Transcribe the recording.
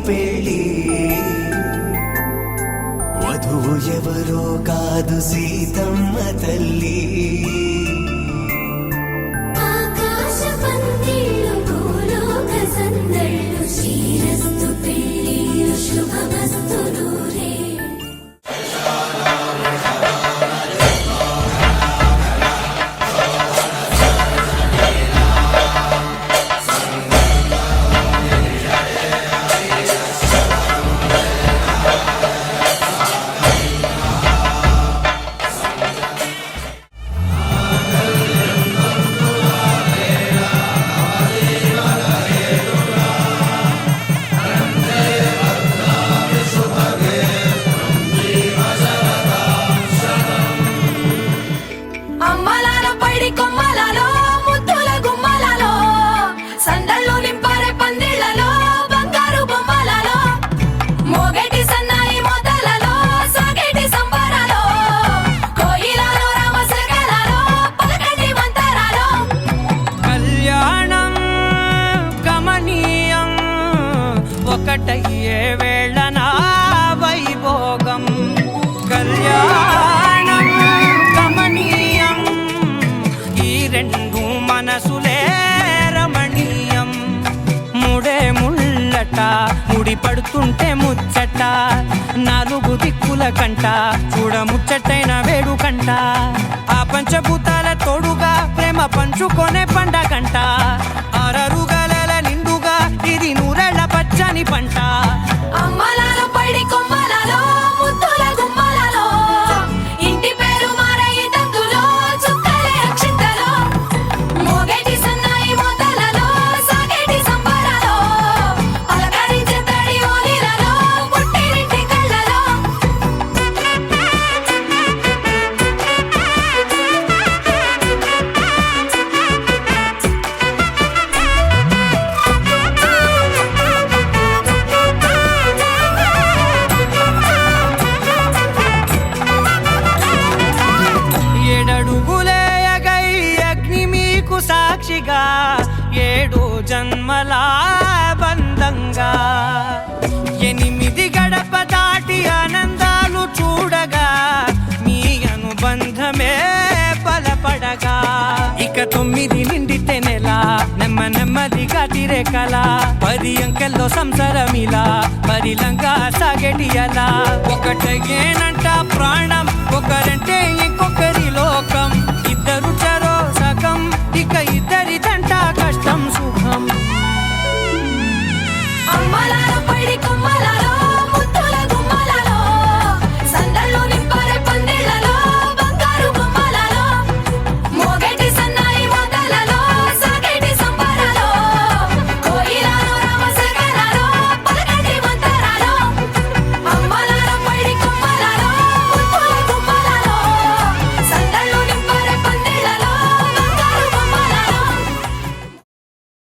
పెళ్ళి వధువు ఎవరో కాదు సీతమ్మ తల్లి ఒకటయ్యే వేళనా వైభోగం కళ్యాణం కమనీయం ఈ రెండు మనసులే రమణీయం ముడే ముళ్ళట ముడి పడుతుంటే ముచ్చట నాలుగు దిక్కుల కంట చూడ ముచ్చటైన వేడుకంట ఆ పంచభూతాల తోడుగా ప్రేమ పంచుకొనే పండగంట ఆరరుగల నిండుగా ఇది నూరెళ్ళ పచ్చని పంట అమ్మలాలో పడి కొమ్మలలో ముద్దుల గుమ్మలలో ఇంటి పేరు మారయి తందులో చుక్కలే అక్షింతలో మోగేటి సన్నాయి మోతలలో సాగేటి సంబరాలో అలకరించే తడి ఓలిలలో పుట్టినింటి కళ్ళలో ఏడడుగులేయగై అగ్ని మీకు సాక్షిగా 7 జన్మల బంధంగా 8 గడప దాటి ఆనందాలు చూడగా మీ అనుబంధమే బలపడగా ఇక 9 నిండితే నెల నెమ్మదిగా తిరే కల 10 అంకెల్లో సంసారమిలా పరిలంగా సాగేటి అలా ఒకటేనంట ప్రాణం ఒకరంటే